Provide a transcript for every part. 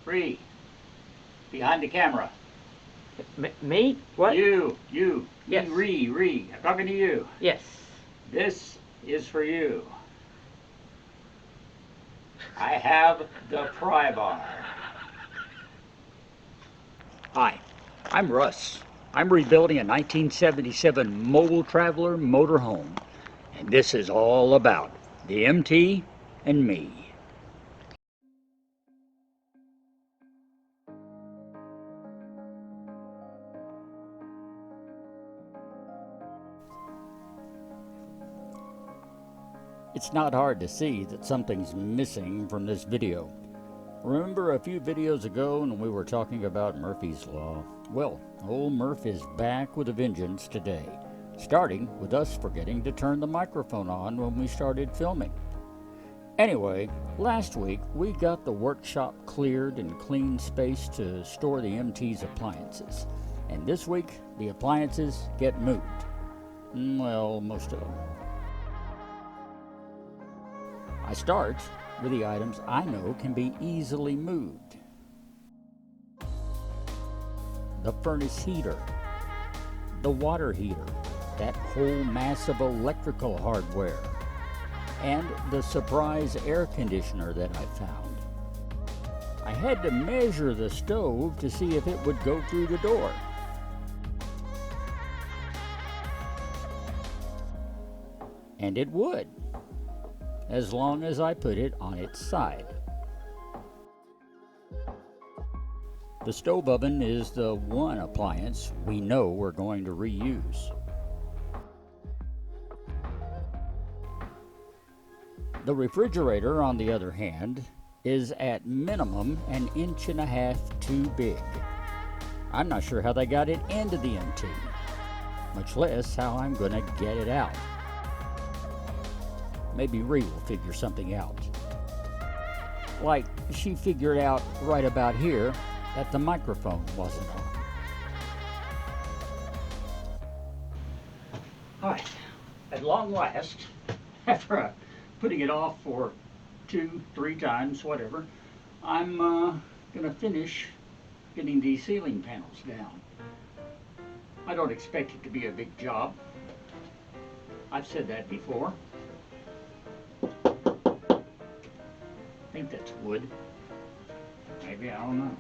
Free. Behind the camera. Me? What? You. Yes. Ree. I'm talking to you. Yes. This is for you. I have the Pry Bar. Hi, I'm Russ. I'm rebuilding a 1977 Mobile Traveler motorhome. And this is all about the MT and me. It's not hard to see that something's missing from this video. Remember a few videos ago when we were talking about Murphy's Law? Well, old Murph is back with a vengeance today, starting with us forgetting to turn the microphone on when we started filming. Anyway, last week we got the workshop cleared and clean space to store the MT's appliances. And this week, the appliances get moved. Well, most of them. I start with the items I know can be easily moved. The furnace heater, the water heater, that whole mass of electrical hardware, and the surprise air conditioner that I found. I had to measure the stove to see if it would go through the door. And it would, as long as I put it on its side. The stove oven is the one appliance we know we're going to reuse. The refrigerator, on the other hand, is at minimum 1.5 inches too big. I'm not sure how they got it into the MT, much less how I'm going to get it out. Maybe Ree will figure something out. Like she figured out right about here that the microphone wasn't on. All right, at long last, after putting it off for 2-3 times, whatever, I'm gonna finish getting these ceiling panels down. I don't expect it to be a big job. I've said that before. I think that's wood. Maybe, I don't know.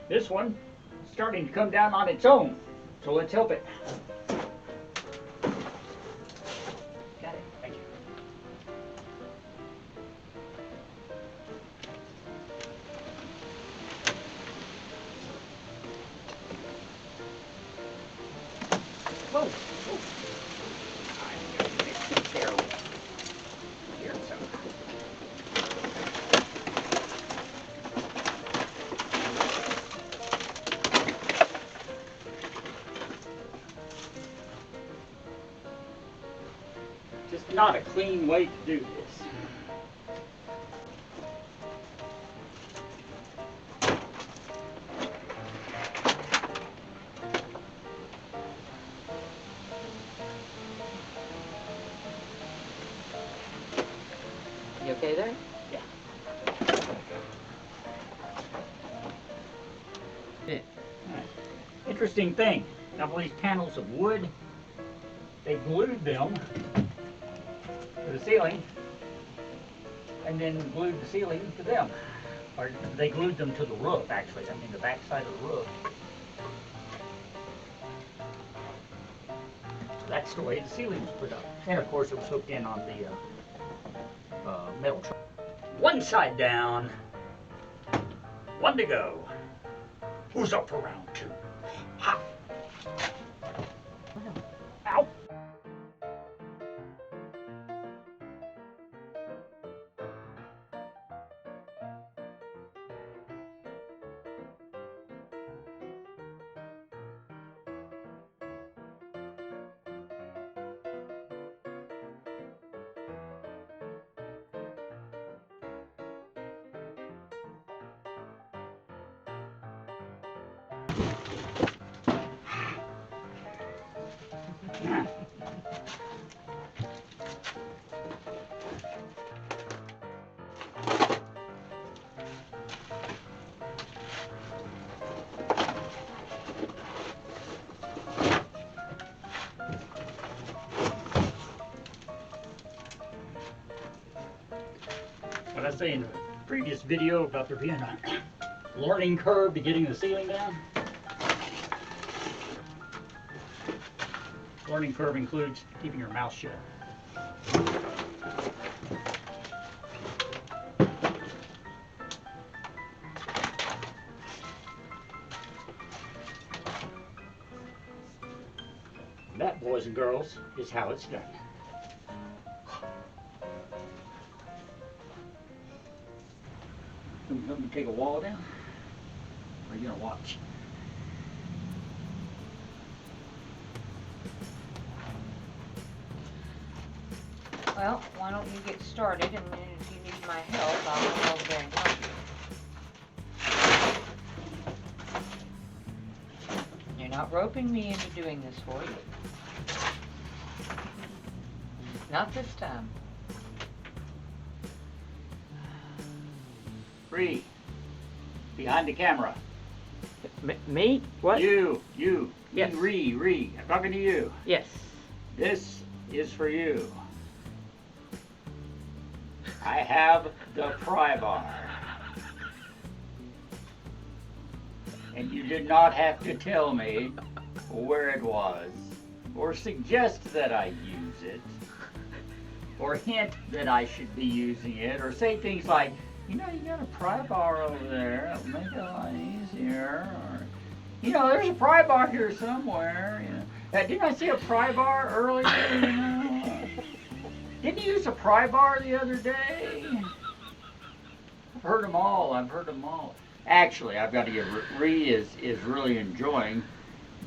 This one is starting to come down on its own, so let's help it. Got it, thank you. Whoa, whoa. I'm going to mix it there. Here, so. Just not a clean way to do this. You okay there? Yeah. Yeah. Right. Interesting thing. Got all these panels of wood. They glued them to the ceiling, and then glued the ceiling to them. Or they glued them to the roof, actually. I mean, the back side of the roof. So that's the way the ceiling was put up. And of course, it was hooked in on the metal truck. One side down. One to go. Who's up for round 2? Ha! Ow! I say in the previous video about there being a learning curve to getting the ceiling down? Learning curve includes keeping your mouth shut. That, boys and girls, is how it's done. Let me take a wall down. Or are you gonna watch? Well, why don't you get started, and then if you need my help, I'll go over there and help you. You're not roping me into doing this for you. Not this time. Free. Behind the camera. Me? What? You. Yes. Ree. I'm talking to you. Yes. This is for you. I have the Pry Bar. And you did not have to tell me where it was, or suggest that I use it, or hint that I should be using it, or say things like, you know, you got a Pry Bar over there, it'll make it a lot easier, or, you know, there's a Pry Bar here somewhere, you know. Didn't I see a Pry Bar earlier, you know? Didn't you use a Pry Bar the other day? I've heard them all. Actually, I've got to give Ree is really enjoying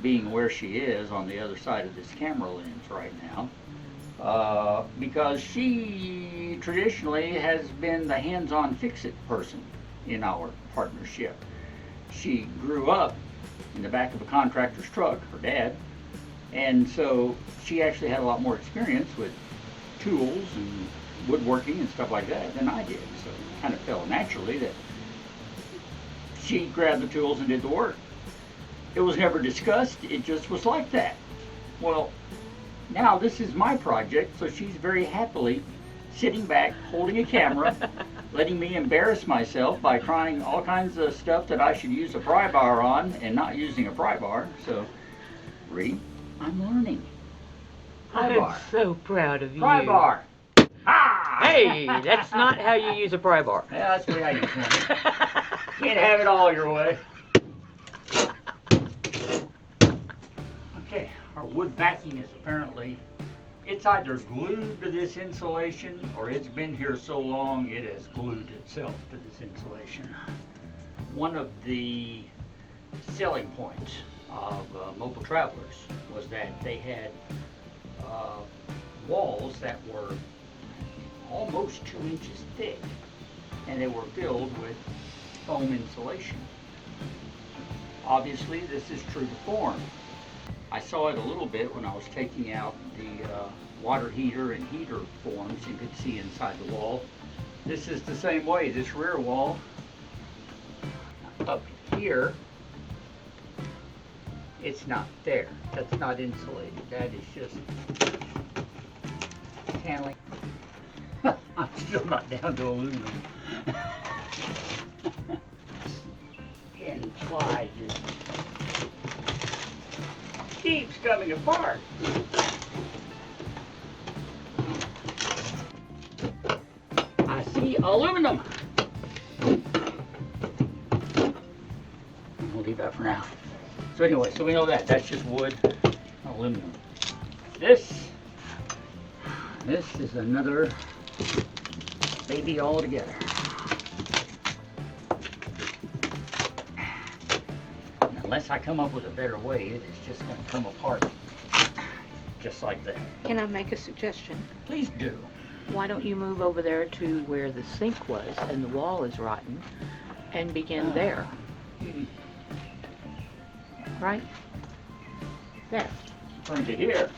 being where she is on the other side of this camera lens right now, because she traditionally has been the hands-on fix-it person in our partnership. She grew up in the back of a contractor's truck, her dad, and so she actually had a lot more experience with tools and woodworking and stuff like that than I did. So it kind of fell naturally that she grabbed the tools and did the work. It was never discussed, it just was like that. Well, now this is my project, so she's very happily sitting back, holding a camera, letting me embarrass myself by trying all kinds of stuff that I should use a Pry Bar on and not using a Pry Bar. So, Ree, I'm learning. Pry Bar. I'm so proud of you. Pry Bar. Ah! Hey, that's not how you use a pry bar. Yeah, that's the way I use one. Can't have it all your way. Okay, our wood backing is apparently, it's either glued to this insulation or it's been here so long it has glued itself to this insulation. One of the selling points of Mobile Travelers was that they had walls that were almost 2 inches thick, and they were filled with foam insulation. Obviously, this is true to form. I saw it a little bit when I was taking out the water heater and heater forms. You could see inside the wall. This is the same way. This rear wall up here, it's not there. That's not insulated. That is just paneling. I'm still not down to aluminum. And ply just keeps coming apart. I see aluminum. We'll leave that for now. So anyway, so we know that. That's just wood, aluminum. This is another baby altogether. Unless I come up with a better way, it is just going to come apart just like that. Can I make a suggestion? Please do. Why don't you move over there to where the sink was and the wall is rotten and begin there, right? There. Turn to here.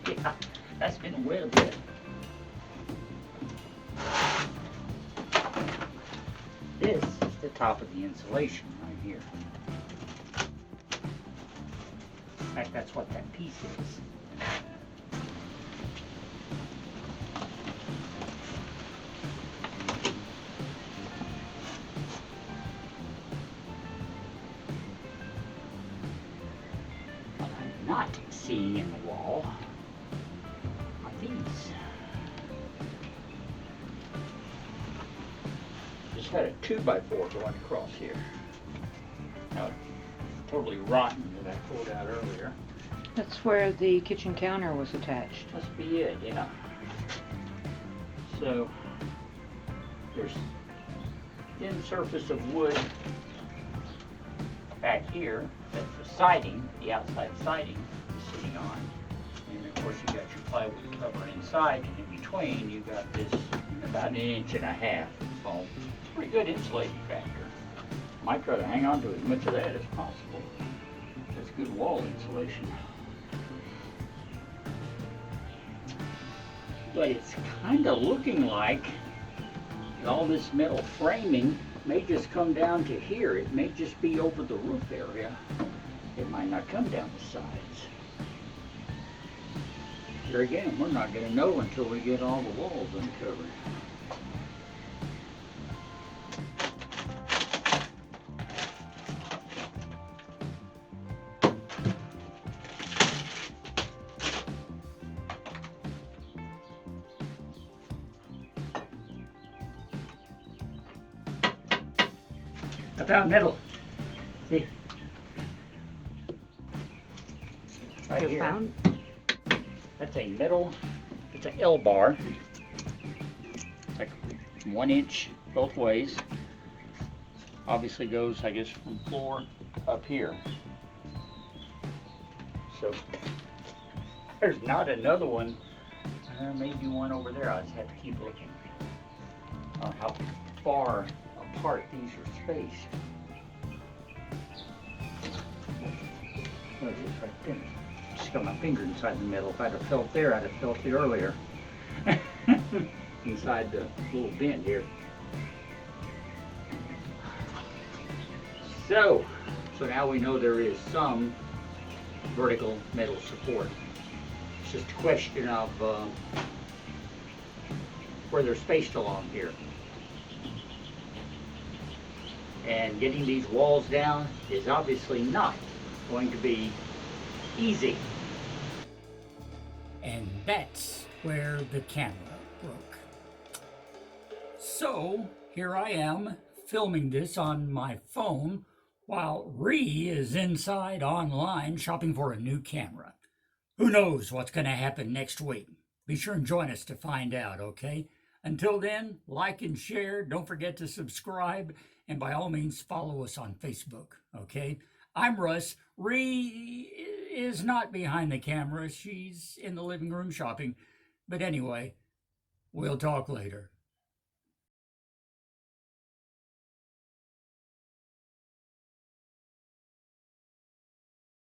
Yeah, that's been wet a bit. This is the top of the insulation right here. fact, that's what that piece is. What I'm not seeing in the wall are these. Just had a 2x4 going across here. Now it's totally rotten that I pulled out earlier. That's where the kitchen counter was attached. Must be it, yeah. So there's thin surface of wood back here. That's the siding, the outside siding is sitting on. And of course you got your plywood cover inside, and in between you got this about 1.5 inches foam. Pretty good insulating factor. Might try to hang on to as much of that as possible. That's good wall insulation. But it's kind of looking like all this metal framing may just come down to here. It may just be over the roof area. It might not come down the sides. Here again, we're not going to know until we get all the walls uncovered. I found metal. See? Right You here. found? That's a metal, it's an L bar. Like 1 inch both ways. Obviously goes, I guess, from floor up here. So there's not another one. Maybe one over there. I'll just have to keep looking. How far apart these are spaced. There it is right there. Just got my finger inside the metal. If I'd have felt there, I'd have felt it earlier. Inside the little bend here. So now we know there is some vertical metal support. It's just a question of where they're spaced along here. And getting these walls down is obviously not going to be easy. And that's where the camera broke. So here I am filming this on my phone while Ree is inside online shopping for a new camera. Who knows what's going to happen next week? Be sure and join us to find out, okay? Until then, like and share. Don't forget to subscribe. And by all means, follow us on Facebook, okay? I'm Russ. Ree is not behind the camera. She's in the living room shopping. But anyway, we'll talk later.